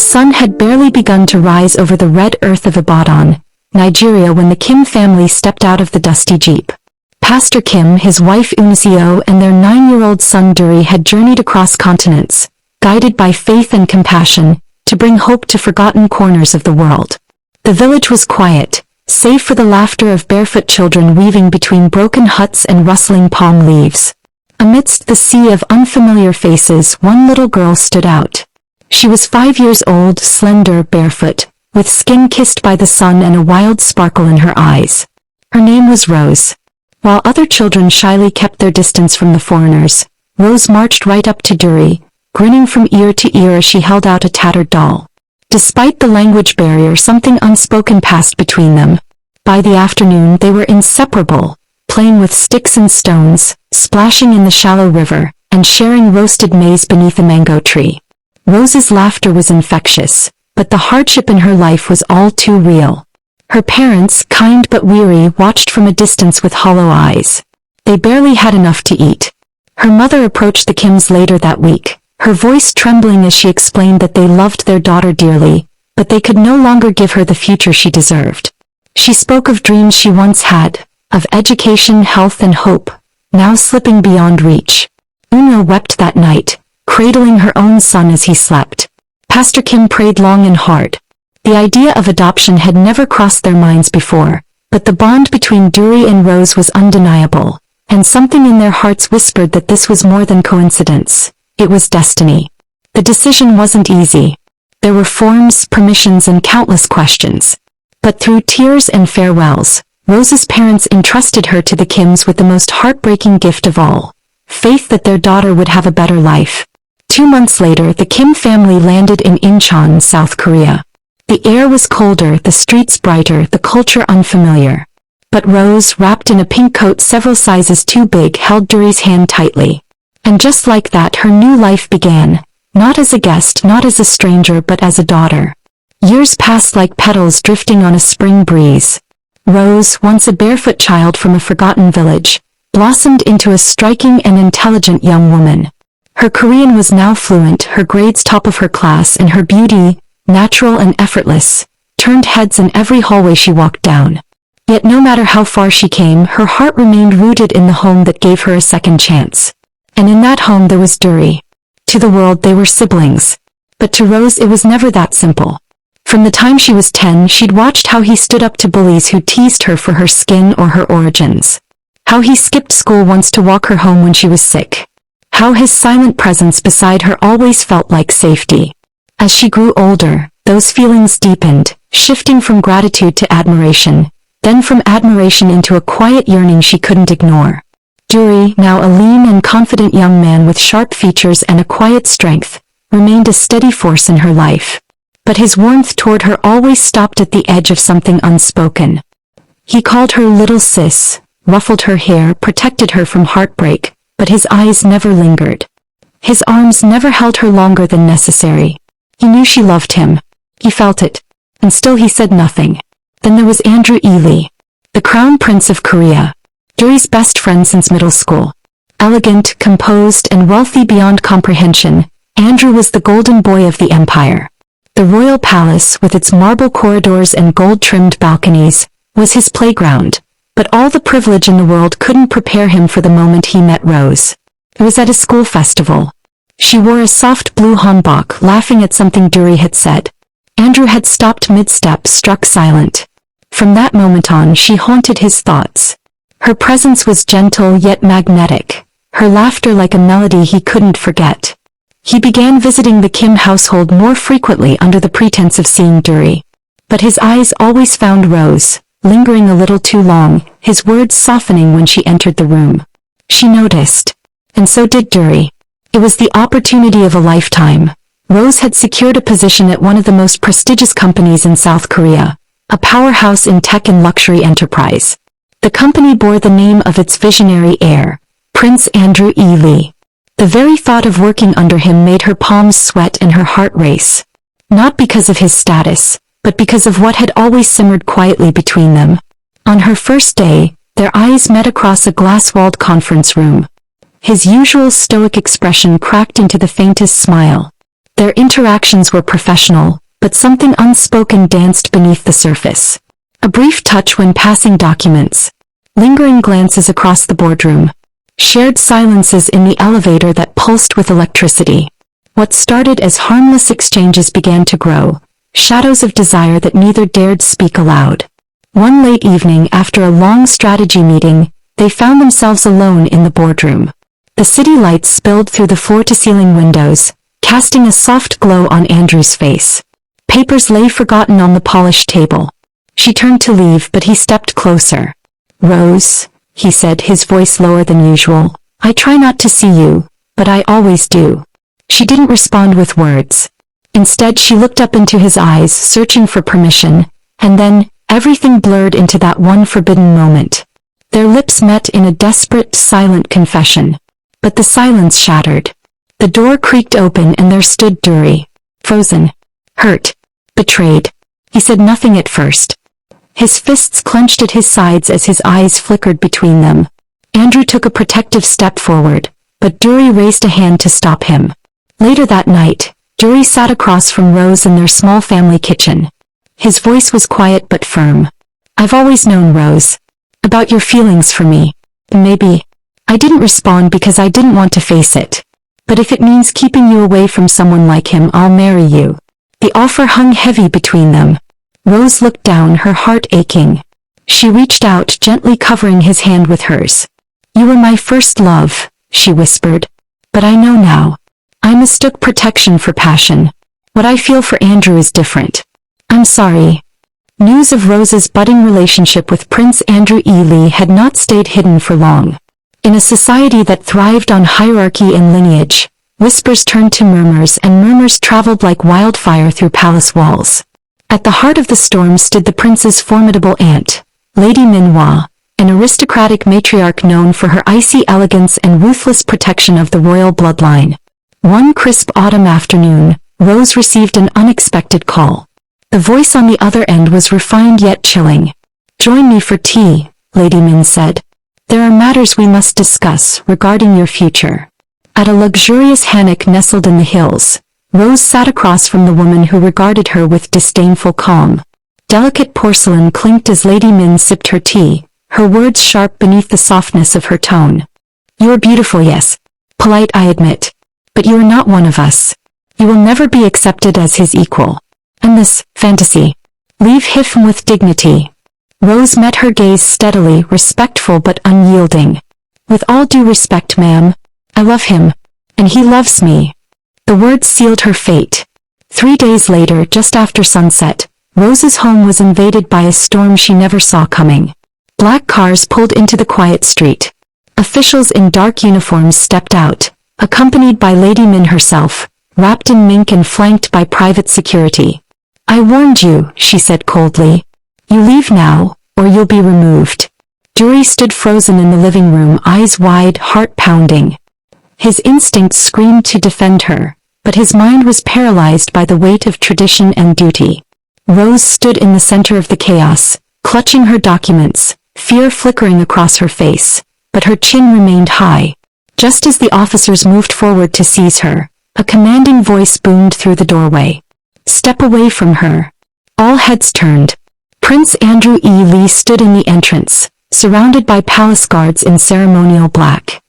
sun had barely begun to rise over the red earth of Ibadan, Nigeria, when the Kim family stepped out of the dusty jeep. Pastor Kim, his wife Unisio, and their 9-year-old son Duri had journeyed across continents, guided by faith and compassion, to bring hope to forgotten corners of the world. The village was quiet, save for the laughter of barefoot children weaving between broken huts and rustling palm leaves. Amidst the sea of unfamiliar faces, one little girl stood out. She was 5 years old, slender, barefoot, with skin kissed by the sun and a wild sparkle in her eyes. Her name was Rose. While other children shyly kept their distance from the foreigners, Rose marched right up to Duri, grinning from ear to ear as she held out a tattered doll. Despite the language barrier, something unspoken passed between them. By the afternoon they were inseparable, playing with sticks and stones, splashing in the shallow river, and sharing roasted maize beneath a mango tree. Rose's laughter was infectious, but the hardship in her life was all too real. Her parents, kind but weary, watched from a distance with hollow eyes. They barely had enough to eat. Her mother approached the Kims later that week, her voice trembling as she explained that they loved their daughter dearly, but they could no longer give her the future she deserved. She spoke of dreams she once had, of education, health, and hope, now slipping beyond reach. Una wept that night, cradling her own son as he slept. Pastor Kim prayed long and hard. The idea of adoption had never crossed their minds before, but the bond between Duri and Rose was undeniable, and something in their hearts whispered that this was more than coincidence. It was destiny. The decision wasn't easy. There were forms, permissions, and countless questions. But through tears and farewells, Rose's parents entrusted her to the Kims with the most heartbreaking gift of all, faith that their daughter would have a better life. 2 months later, the Kim family landed in Incheon, South Korea. The air was colder, the streets brighter, the culture unfamiliar. But Rose, wrapped in a pink coat several sizes too big, held Duri's hand tightly. And just like that, her new life began, not as a guest, not as a stranger, but as a daughter. Years passed like petals drifting on a spring breeze. Rose, once a barefoot child from a forgotten village, blossomed into a striking and intelligent young woman. Her Korean was now fluent, her grades top of her class, and her beauty, natural and effortless, turned heads in every hallway she walked down. Yet no matter how far she came, her heart remained rooted in the home that gave her a second chance. And in that home there was Duri. To the world they were siblings. But to Rose it was never that simple. From the time she was 10, she'd watched how he stood up to bullies who teased her for her skin or her origins. How he skipped school once to walk her home when she was sick. How his silent presence beside her always felt like safety. As she grew older, those feelings deepened, shifting from gratitude to admiration, then from admiration into a quiet yearning she couldn't ignore. Duri, now a lean and confident young man with sharp features and a quiet strength, remained a steady force in her life. But his warmth toward her always stopped at the edge of something unspoken. He called her little sis, ruffled her hair, protected her from heartbreak, but his eyes never lingered. His arms never held her longer than necessary. He knew she loved him. He felt it. And still he said nothing. Then there was Andrew Lee, the crown prince of Korea. Duri's best friend since middle school. Elegant, composed, and wealthy beyond comprehension, Andrew was the golden boy of the empire. The royal palace, with its marble corridors and gold-trimmed balconies, was his playground, but all the privilege in the world couldn't prepare him for the moment he met Rose. It was at a school festival. She wore a soft blue hanbok, laughing at something Duri had said. Andrew had stopped mid-step, struck silent. From that moment on, she haunted his thoughts. Her presence was gentle yet magnetic, her laughter like a melody he couldn't forget. He began visiting the Kim household more frequently under the pretense of seeing Duri. But his eyes always found Rose, lingering a little too long, his words softening when she entered the room. She noticed. And so did Duri. It was the opportunity of a lifetime. Rose had secured a position at one of the most prestigious companies in South Korea, a powerhouse in tech and luxury enterprise. The company bore the name of its visionary heir, Prince Andrew E. Lee. The very thought of working under him made her palms sweat and her heart race. Not because of his status, but because of what had always simmered quietly between them. On her first day, their eyes met across a glass-walled conference room. His usual stoic expression cracked into the faintest smile. Their interactions were professional, but something unspoken danced beneath the surface. A brief touch when passing documents. Lingering glances across the boardroom. Shared silences in the elevator that pulsed with electricity. What started as harmless exchanges began to grow, shadows of desire that neither dared speak aloud. One late evening after a long strategy meeting, they found themselves alone in the boardroom. The city lights spilled through the floor-to-ceiling windows, casting a soft glow on Andrew's face. Papers lay forgotten on the polished table. She turned to leave, but he stepped closer. "Rose," he said, his voice lower than usual, "I try not to see you, but I always do." She didn't respond with words. Instead, she looked up into his eyes, searching for permission, and then, everything blurred into that one forbidden moment. Their lips met in a desperate, silent confession. But the silence shattered. The door creaked open and there stood Dury. Frozen. Hurt. Betrayed. He said nothing at first. His fists clenched at his sides as his eyes flickered between them. Andrew took a protective step forward, but Dury raised a hand to stop him. Later that night, Dury sat across from Rose in their small family kitchen. His voice was quiet but firm. "I've always known, Rose, about your feelings for me. Maybe. I didn't respond because I didn't want to face it. But if it means keeping you away from someone like him, I'll marry you." The offer hung heavy between them. Rose looked down, her heart aching. She reached out, gently covering his hand with hers. "You were my first love," she whispered. "But I know now. I mistook protection for passion. What I feel for Andrew is different. I'm sorry." News of Rose's budding relationship with Prince Andrew E. Lee had not stayed hidden for long. In a society that thrived on hierarchy and lineage, whispers turned to murmurs and murmurs traveled like wildfire through palace walls. At the heart of the storm stood the prince's formidable aunt, Lady Minhua, an aristocratic matriarch known for her icy elegance and ruthless protection of the royal bloodline. One crisp autumn afternoon, Rose received an unexpected call. The voice on the other end was refined yet chilling. "Join me for tea," Lady Min said. "There are matters we must discuss regarding your future." At a luxurious hammock nestled in the hills, Rose sat across from the woman who regarded her with disdainful calm. Delicate porcelain clinked as Lady Min sipped her tea, her words sharp beneath the softness of her tone. "You are beautiful, yes. Polite, I admit. But you are not one of us. You will never be accepted as his equal. And this fantasy. Leave him with dignity." Rose met her gaze steadily, respectful but unyielding. "With all due respect, ma'am, I love him, and he loves me." The words sealed her fate. 3 days later, just after sunset, Rose's home was invaded by a storm she never saw coming. Black cars pulled into the quiet street. Officials in dark uniforms stepped out, accompanied by Lady Min herself, wrapped in mink and flanked by private security. "I warned you," she said coldly. "You leave now, or you'll be removed." Dury stood frozen in the living room, eyes wide, heart pounding. His instincts screamed to defend her, but his mind was paralyzed by the weight of tradition and duty. Rose stood in the center of the chaos, clutching her documents, fear flickering across her face, but her chin remained high. Just as the officers moved forward to seize her, a commanding voice boomed through the doorway. "Step away from her." All heads turned. Prince Andrew E. Lee stood in the entrance, surrounded by palace guards in ceremonial black.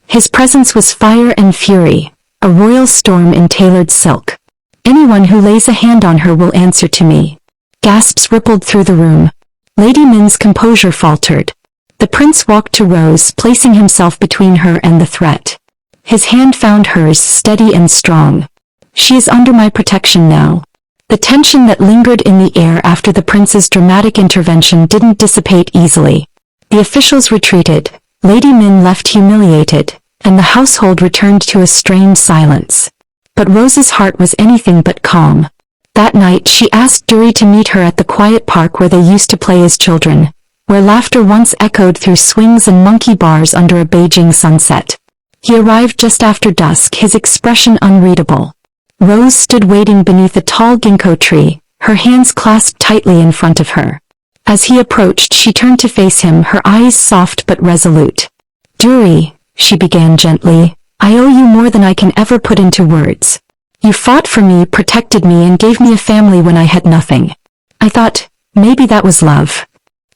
His presence was fire and fury, a royal storm in tailored silk. "Anyone who lays a hand on her will answer to me." Gasps rippled through the room. Lady Min's composure faltered. The prince walked to Rose, placing himself between her and the threat. His hand found hers, steady and strong. "She is under my protection now." The tension that lingered in the air after the prince's dramatic intervention didn't dissipate easily. The officials retreated, Lady Min left humiliated, and the household returned to a strained silence. But Rose's heart was anything but calm. That night she asked Dury to meet her at the quiet park where they used to play as children, where laughter once echoed through swings and monkey bars under a Beijing sunset. He arrived just after dusk, his expression unreadable. Rose stood waiting beneath a tall ginkgo tree, her hands clasped tightly in front of her. As he approached, she turned to face him, her eyes soft but resolute. "Dury," she began gently, "I owe you more than I can ever put into words. You fought for me, protected me, and gave me a family when I had nothing. I thought, maybe that was love.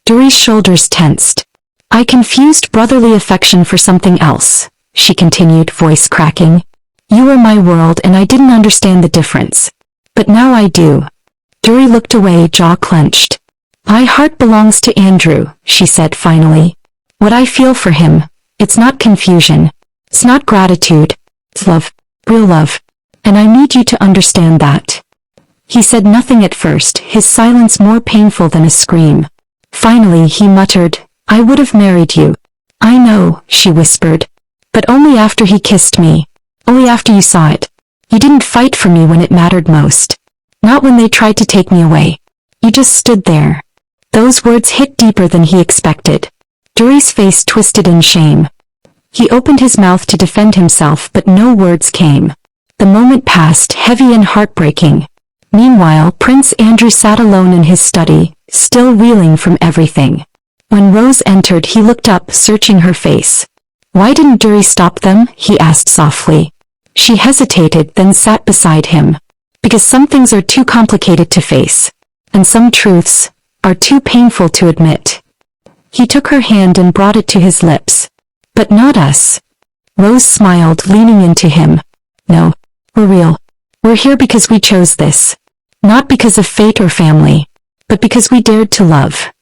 Duri's shoulders tensed. I confused brotherly affection for something else, she continued, voice cracking. You were my world and I didn't understand the difference. But now I do. Duri looked away, jaw clenched. My heart belongs to Andrew, she said finally. What I feel for him, it's not confusion. It's not gratitude. It's love, real love. And I need you to understand that. He said nothing at first, his silence more painful than a scream. Finally he muttered, I would have married you. I know, she whispered. But only after he kissed me. Only after you saw it. You didn't fight for me when it mattered most. Not when they tried to take me away. You just stood there. Those words hit deeper than he expected. Duri's face twisted in shame. He opened his mouth to defend himself, but no words came. The moment passed, heavy and heartbreaking. Meanwhile, Prince Andrew sat alone in his study, still reeling from everything. When Rose entered, he looked up, searching her face. Why didn't Duri stop them? He asked softly. She hesitated, then sat beside him. Because some things are too complicated to face. And some truths are too painful to admit. He took her hand and brought it to his lips. But not us. Rose smiled, leaning into him. No, we're real. We're here because we chose this. Not because of fate or family, but because we dared to love.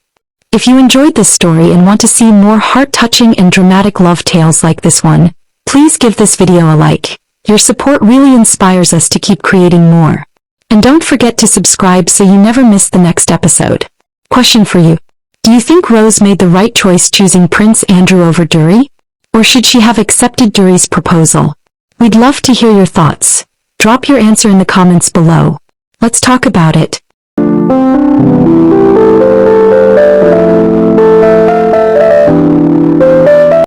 If you enjoyed this story and want to see more heart-touching and dramatic love tales like this one, please give this video a like. Your support really inspires us to keep creating more. And don't forget to subscribe so you never miss the next episode. Question for you. Do you think Rose made the right choice choosing Prince Andrew over Duri? Or should she have accepted Duri's proposal? We'd love to hear your thoughts. Drop your answer in the comments below. Let's talk about it.